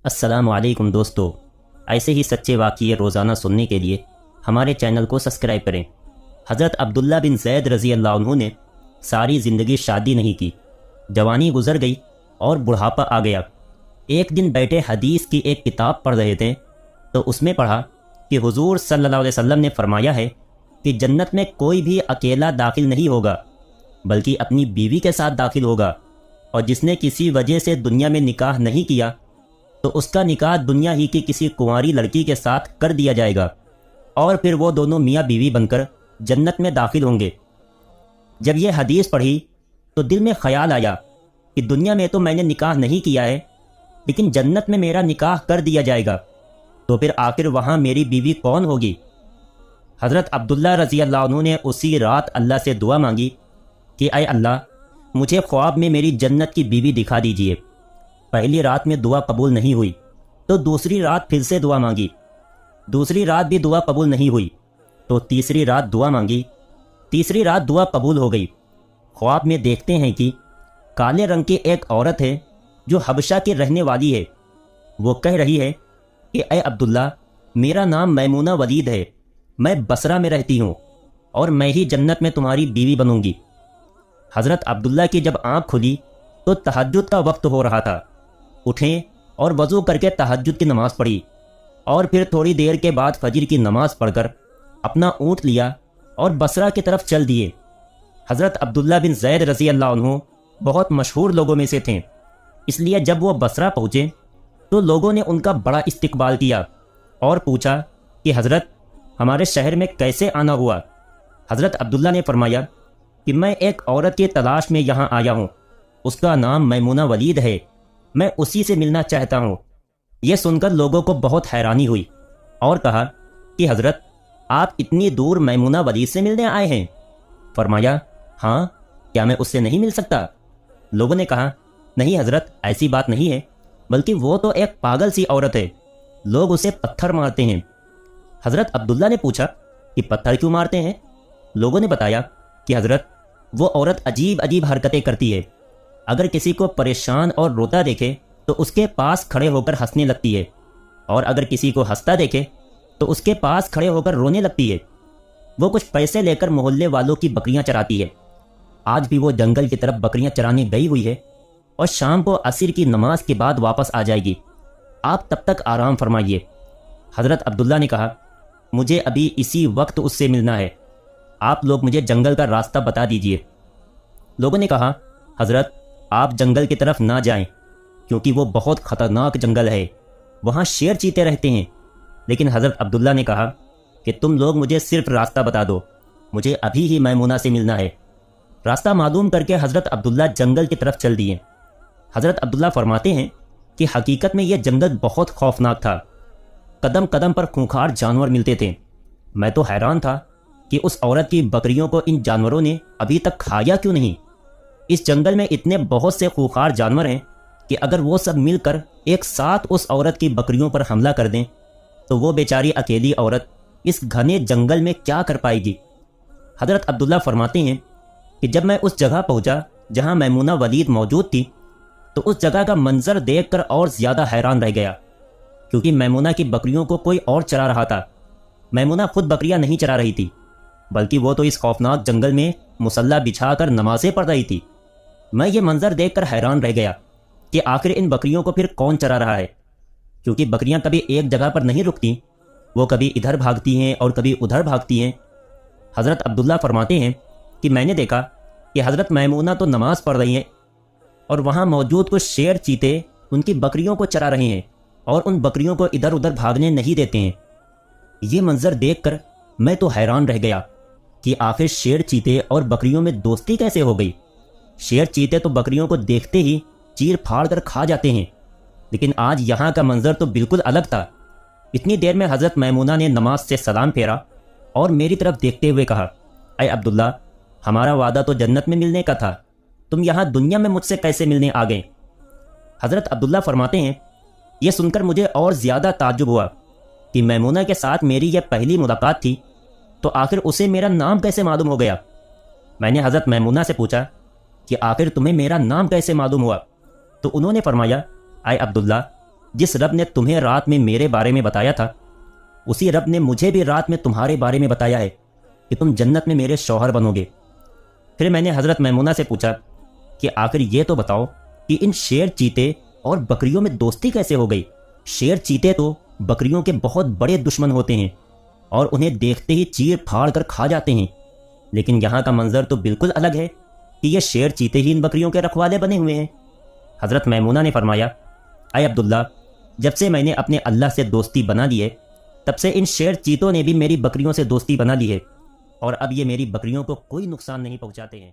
السلام علیکم دوستو، ایسے ہی سچے واقعے روزانہ سننے کے لیے ہمارے چینل کو سبسکرائب کریں۔ حضرت عبداللہ بن زید رضی اللہ عنہ نے ساری زندگی شادی نہیں کی، جوانی گزر گئی اور بڑھاپا آ گیا۔ ایک دن بیٹھے حدیث کی ایک کتاب پڑھ رہے تھے تو اس میں پڑھا کہ حضور صلی اللہ علیہ وسلم نے فرمایا ہے کہ جنت میں کوئی بھی اکیلا داخل نہیں ہوگا بلکہ اپنی بیوی کے ساتھ داخل ہوگا، اور جس نے کسی وجہ سے دنیا میں نکاح نہیں کیا تو اس کا نکاح دنیا ہی کی کسی کنواری لڑکی کے ساتھ کر دیا جائے گا، اور پھر وہ دونوں میاں بیوی بن کر جنت میں داخل ہوں گے۔ جب یہ حدیث پڑھی تو دل میں خیال آیا کہ دنیا میں تو میں نے نکاح نہیں کیا ہے، لیکن جنت میں میرا نکاح کر دیا جائے گا، تو پھر آخر وہاں میری بیوی کون ہوگی؟ حضرت عبداللہ رضی اللہ عنہ نے اسی رات اللہ سے دعا مانگی کہ اے اللہ، مجھے خواب میں میری جنت کی بیوی دکھا دیجئے۔ پہلی رات میں دعا قبول نہیں ہوئی تو دوسری رات پھر سے دعا مانگی، دوسری رات بھی دعا قبول نہیں ہوئی تو تیسری رات دعا مانگی، تیسری رات دعا قبول ہو گئی۔ خواب میں دیکھتے ہیں کہ کالے رنگ کی ایک عورت ہے جو حبشہ کی رہنے والی ہے۔ وہ کہہ رہی ہے کہ اے عبداللہ، میرا نام میمونہ ولید ہے، میں بصرہ میں رہتی ہوں اور میں ہی جنت میں تمہاری بیوی بنوں گی۔ حضرت عبداللہ کی جب آنکھ کھلی تو تہجد کا وقت ہو رہا تھا۔ اٹھیں اور وضو کر کے تہجد کی نماز پڑھی، اور پھر تھوڑی دیر کے بعد فجر کی نماز پڑھ کر اپنا اونٹ لیا اور بصرہ کی طرف چل دیے۔ حضرت عبداللہ بن زید رضی اللہ عنہ بہت مشہور لوگوں میں سے تھے، اس لیے جب وہ بصرہ پہنچے تو لوگوں نے ان کا بڑا استقبال کیا اور پوچھا کہ حضرت، ہمارے شہر میں کیسے آنا ہوا؟ حضرت عبداللہ نے فرمایا کہ میں ایک عورت کی تلاش میں یہاں آیا ہوں، اس کا نام میمونہ ولید ہے، میں اسی سے ملنا چاہتا ہوں۔ یہ سن کر لوگوں کو بہت حیرانی ہوئی اور کہا کہ حضرت، آپ اتنی دور میمونہ ولید سے ملنے آئے ہیں؟ فرمایا ہاں، کیا میں اس سے نہیں مل سکتا؟ لوگوں نے کہا نہیں حضرت، ایسی بات نہیں ہے، بلکہ وہ تو ایک پاگل سی عورت ہے، لوگ اسے پتھر مارتے ہیں۔ حضرت عبداللہ نے پوچھا کہ پتھر کیوں مارتے ہیں؟ لوگوں نے بتایا کہ حضرت، وہ عورت عجیب عجیب حرکتیں کرتی ہے، اگر کسی کو پریشان اور روتا دیکھے تو اس کے پاس کھڑے ہو کر ہنسنے لگتی ہے، اور اگر کسی کو ہنستا دیکھے تو اس کے پاس کھڑے ہو کر رونے لگتی ہے۔ وہ کچھ پیسے لے کر محلے والوں کی بکریاں چراتی ہے۔ آج بھی وہ جنگل کی طرف بکریاں چرانے گئی ہوئی ہے اور شام کو عصر کی نماز کے بعد واپس آ جائے گی، آپ تب تک آرام فرمائیے۔ حضرت عبداللہ نے کہا مجھے ابھی اسی وقت اس سے ملنا ہے، آپ لوگ مجھے جنگل کا راستہ بتا دیجئے۔ لوگوں نے کہا حضرت، آپ جنگل کی طرف نہ جائیں، کیونکہ وہ بہت خطرناک جنگل ہے، وہاں شیر چیتے رہتے ہیں۔ لیکن حضرت عبداللہ نے کہا کہ تم لوگ مجھے صرف راستہ بتا دو، مجھے ابھی ہی میمونہ سے ملنا ہے۔ راستہ معلوم کر کے حضرت عبداللہ جنگل کی طرف چل دیے۔ حضرت عبداللہ فرماتے ہیں کہ حقیقت میں یہ جنگل بہت خوفناک تھا، قدم قدم پر خونخوار جانور ملتے تھے۔ میں تو حیران تھا کہ اس عورت کی بکریوں کو ان جانوروں نے ابھی تک کھایا کیوں نہیں؟ اس جنگل میں اتنے بہت سے خونخوار جانور ہیں کہ اگر وہ سب مل کر ایک ساتھ اس عورت کی بکریوں پر حملہ کر دیں تو وہ بیچاری اکیلی عورت اس گھنے جنگل میں کیا کر پائے گی؟ حضرت عبداللہ فرماتے ہیں کہ جب میں اس جگہ پہنچا جہاں میمونہ ولید موجود تھی تو اس جگہ کا منظر دیکھ کر اور زیادہ حیران رہ گیا، کیونکہ میمونہ کی بکریوں کو کوئی اور چرا رہا تھا۔ میمونہ خود بکریاں نہیں چرا رہی تھی، بلکہ وہ تو اس خوفناک جنگل میں مصلی بچھا کر نمازیں پڑھ رہی تھی۔ میں یہ منظر دیکھ کر حیران رہ گیا کہ آخر ان بکریوں کو پھر کون چرا رہا ہے، کیونکہ بکریاں کبھی ایک جگہ پر نہیں رکتی، وہ کبھی ادھر بھاگتی ہیں اور کبھی ادھر بھاگتی ہیں۔ حضرت عبداللہ فرماتے ہیں کہ میں نے دیکھا کہ حضرت میمونہ تو نماز پڑھ رہی ہیں اور وہاں موجود کچھ شیر چیتے ان کی بکریوں کو چرا رہے ہیں اور ان بکریوں کو ادھر ادھر بھاگنے نہیں دیتے ہیں۔ یہ منظر دیکھ کر میں تو حیران رہ گیا کہ آخر شیر چیتے اور بکریوں میں دوستی کیسے ہو گئی؟ شیر چیتے تو بکریوں کو دیکھتے ہی چیر پھاڑ کر کھا جاتے ہیں، لیکن آج یہاں کا منظر تو بالکل الگ تھا۔ اتنی دیر میں حضرت میمونہ نے نماز سے سلام پھیرا اور میری طرف دیکھتے ہوئے کہا اے عبداللہ، ہمارا وعدہ تو جنت میں ملنے کا تھا، تم یہاں دنیا میں مجھ سے کیسے ملنے آ گئے؟ حضرت عبداللہ فرماتے ہیں یہ سن کر مجھے اور زیادہ تعجب ہوا کہ میمونہ کے ساتھ میری یہ پہلی ملاقات تھی، تو آخر اسے میرا نام کیسے معلوم ہو گیا؟ میں نے حضرت میمونہ سے پوچھا کہ آخر تمہیں میرا نام کیسے معلوم ہوا؟ تو انہوں نے فرمایا اے عبداللہ، جس رب نے تمہیں رات میں میرے بارے میں بتایا تھا اسی رب نے مجھے بھی رات میں تمہارے بارے میں بتایا ہے کہ تم جنت میں میرے شوہر بنو گے۔ پھر میں نے حضرت میمونہ سے پوچھا کہ آخر یہ تو بتاؤ کہ ان شیر چیتے اور بکریوں میں دوستی کیسے ہو گئی؟ شیر چیتے تو بکریوں کے بہت بڑے دشمن ہوتے ہیں اور انہیں دیکھتے ہی چیر پھاڑ کر کھا جاتے ہیں، لیکن یہاں کا منظر تو بالکل الگ ہے کہ یہ شیر چیتے ہی ان بکریوں کے رکھوالے بنے ہوئے ہیں۔ حضرت میمونہ نے فرمایا، اے عبداللہ، جب سے میں نے اپنے اللہ سے دوستی بنا لی ہے تب سے ان شیر چیتوں نے بھی میری بکریوں سے دوستی بنا لی ہے، اور اب یہ میری بکریوں کو کوئی نقصان نہیں پہنچاتے ہیں۔